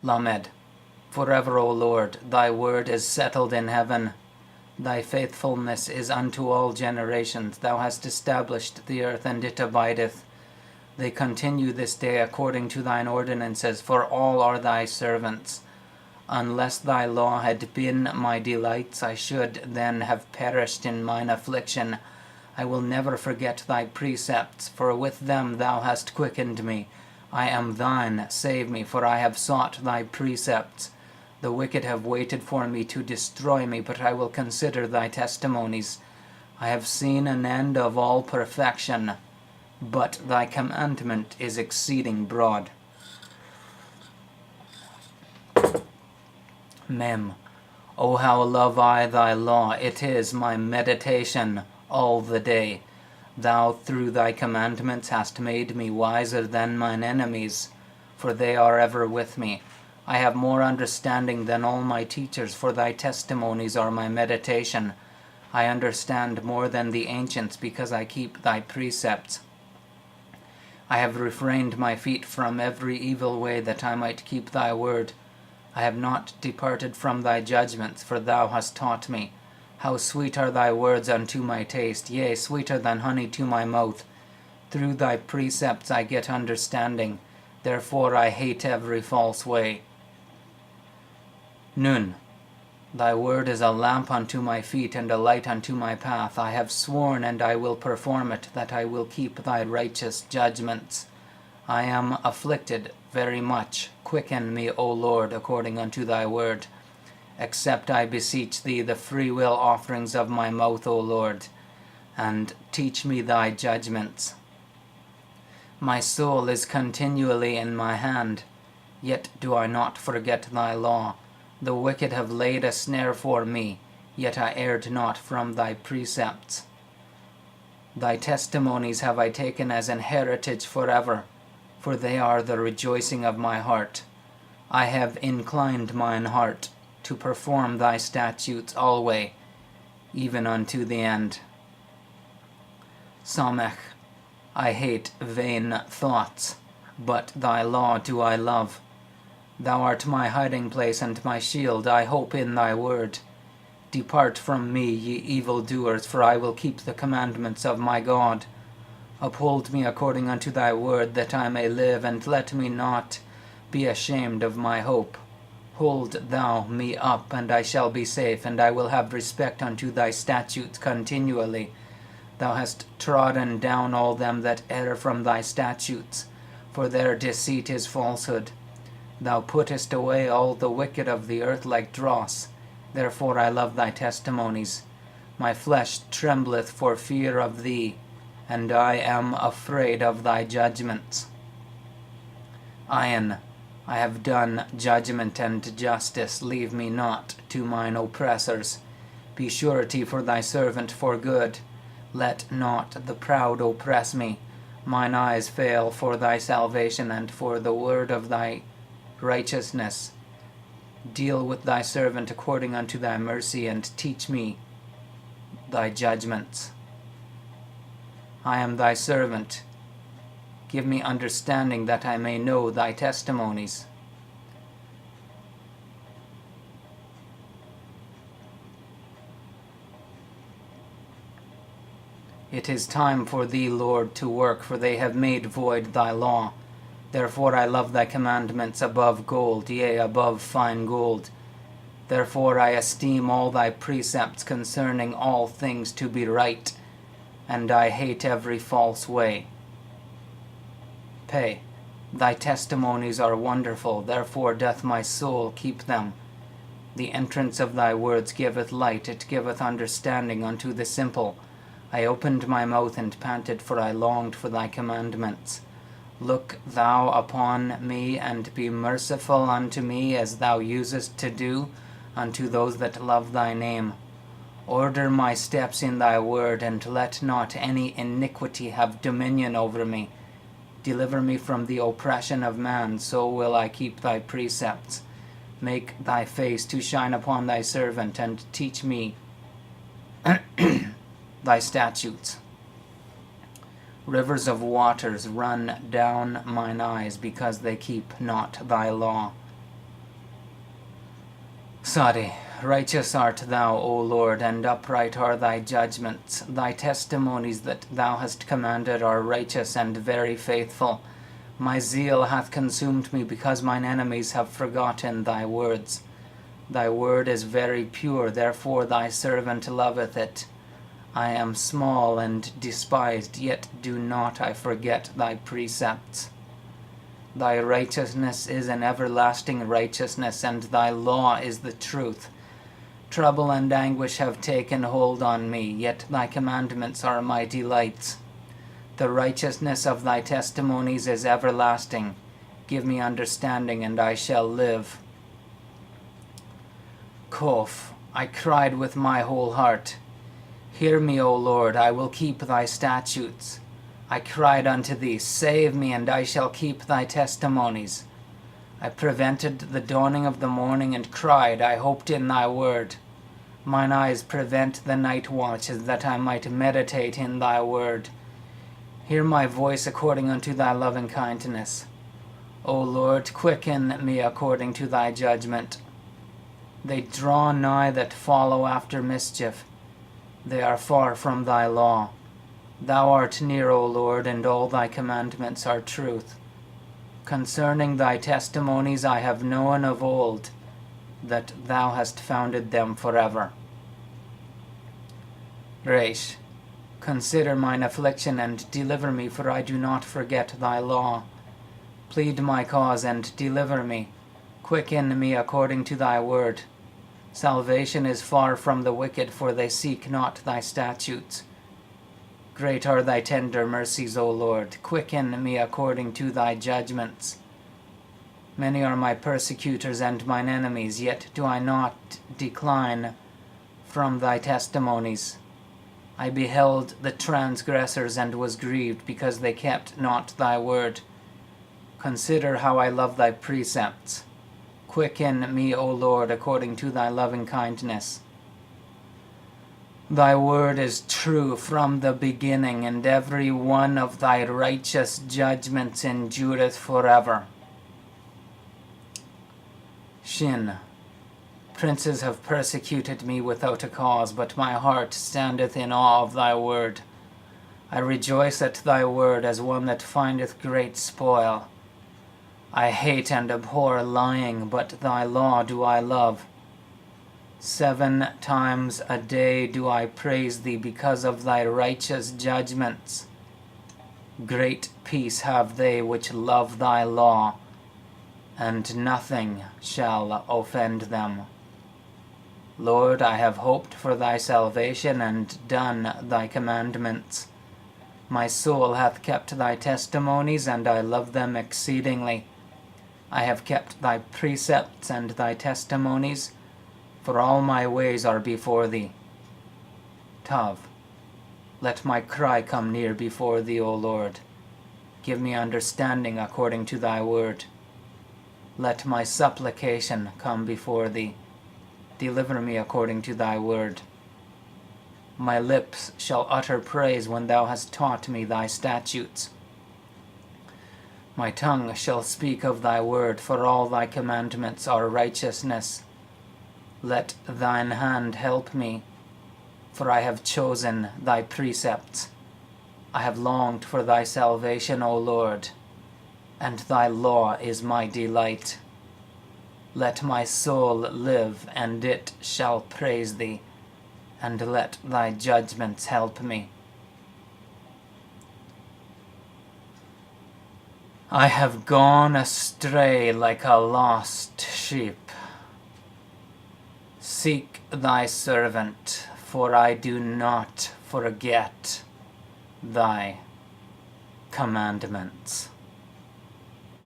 Lamed. Forever, O Lord, thy word is settled in heaven. Thy faithfulness is unto all generations. Thou hast established the earth, and it abideth. They continue this day according to thine ordinances, for all are thy servants. Unless thy law had been my delights, I should then have perished in mine affliction. I will never forget thy precepts, for with them thou hast quickened me. I am thine, save me, for I have sought thy precepts. The wicked have waited for me to destroy me, but I will consider thy testimonies. I have seen an end of all perfection, but thy commandment is exceeding broad. Mem. O how love I thy law, it is my meditation all the day. Thou through thy commandments hast made me wiser than mine enemies, for they are ever with me. I have more understanding than all my teachers, for thy testimonies are my meditation. I understand more than the ancients, because I keep thy precepts. I have refrained my feet from every evil way, that I might keep thy word. I have not departed from thy judgments, for thou hast taught me. How sweet are thy words unto my taste, yea, sweeter than honey to my mouth. Through thy precepts I get understanding, therefore I hate every false way. Nun. Thy word is a lamp unto my feet, and a light unto my path. I have sworn, and I will perform it, that I will keep thy righteous judgments. I am afflicted very much. Quicken me, O Lord, according unto thy word. Accept, I beseech thee, the freewill offerings of my mouth, O Lord, and teach me thy judgments. My soul is continually in my hand, yet do I not forget thy law. The wicked have laid a snare for me, yet I erred not from thy precepts. Thy testimonies have I taken as an heritage forever, for they are the rejoicing of my heart. I have inclined mine heart to perform thy statutes alway, even unto the end. Samech. I hate vain thoughts, but thy law do I love. Thou art my hiding place and my shield. I hope in thy word. Depart from me, ye evildoers, for I will keep the commandments of my God. Uphold me according unto thy word, that I may live, and let me not be ashamed of my hope. Hold thou me up, and I shall be safe, and I will have respect unto thy statutes continually. Thou hast trodden down all them that err from thy statutes, for their deceit is falsehood. Thou puttest away all the wicked of the earth like dross. Therefore I love thy testimonies. My flesh trembleth for fear of thee, and I am afraid of thy judgments. Ayin. I have done judgment and justice. Leave me not to mine oppressors. Be surety for thy servant for good. Let not the proud oppress me. Mine eyes fail for thy salvation, and for the word of thy righteousness. Deal with thy servant according unto thy mercy, and teach me thy judgments. I am thy servant. Give me understanding, that I may know thy testimonies. It is time for thee, Lord, to work, for they have made void thy law. Therefore I love thy commandments above gold, yea, above fine gold. Therefore I esteem all thy precepts concerning all things to be right, and I hate every false way. Pay. Thy testimonies are wonderful, therefore doth my soul keep them. The entrance of thy words giveth light, it giveth understanding unto the simple. I opened my mouth and panted, for I longed for thy commandments. Look thou upon me, and be merciful unto me, as thou usest to do unto those that love thy name. Order my steps in thy word, and let not any iniquity have dominion over me. Deliver me from the oppression of man, so will I keep thy precepts. Make thy face to shine upon thy servant, and teach me thy statutes. Rivers of waters run down mine eyes, because they keep not thy law. Sorry. Righteous art thou, O Lord, and upright are thy judgments. Thy testimonies that thou hast commanded are righteous and very faithful. My zeal hath consumed me, because mine enemies have forgotten thy words. Thy word is very pure, therefore thy servant loveth it. I am small and despised, yet do not I forget thy precepts. Thy righteousness is an everlasting righteousness, and thy law is the truth. Trouble and anguish have taken hold on me, yet thy commandments are my delights. The righteousness of thy testimonies is everlasting. Give me understanding, and I shall live. Kof, I cried with my whole heart. Hear me, O Lord, I will keep thy statutes. I cried unto thee, save me, and I shall keep thy testimonies. I prevented the dawning of the morning and cried, I hoped in thy word. Mine eyes prevent the night watches, that I might meditate in thy word. Hear my voice according unto thy loving kindness. O Lord, quicken me according to thy judgment. They draw nigh that follow after mischief. They are far from thy law. Thou art near, O Lord, and all thy commandments are truth. Concerning thy testimonies I have known of old, that thou hast founded them forever. Resh, consider mine affliction and deliver me, for I do not forget thy law. Plead my cause and deliver me. Quicken me according to thy word. Salvation is far from the wicked, for they seek not thy statutes. Great are thy tender mercies, O Lord. Quicken me according to thy judgments. Many are my persecutors and mine enemies, yet do I not decline from thy testimonies. I beheld the transgressors and was grieved, because they kept not thy word. Consider how I love thy precepts. Quicken me, O Lord, according to thy loving kindness. Thy word is true from the beginning, and every one of thy righteous judgments endureth forever. Shin. Princes have persecuted me without a cause, but my heart standeth in awe of thy word. I rejoice at thy word as one that findeth great spoil. I hate and abhor lying, but thy law do I love. 7 times a day do I praise thee because of thy righteous judgments. Great peace have they which love thy law, and nothing shall offend them. Lord, I have hoped for thy salvation and done thy commandments. My soul hath kept thy testimonies, and I love them exceedingly. I have kept thy precepts and thy testimonies, for all my ways are before thee. Tav, let my cry come near before thee, O Lord. Give me understanding according to thy word. Let my supplication come before thee. Deliver me according to thy word. My lips shall utter praise when thou hast taught me thy statutes. My tongue shall speak of thy word, for all thy commandments are righteousness. Let thine hand help me, for I have chosen thy precepts. I have longed for thy salvation, O Lord, and thy law is my delight. Let my soul live, and it shall praise thee, and let thy judgments help me. I have gone astray like a lost sheep. Seek thy servant, for I do not forget thy commandments.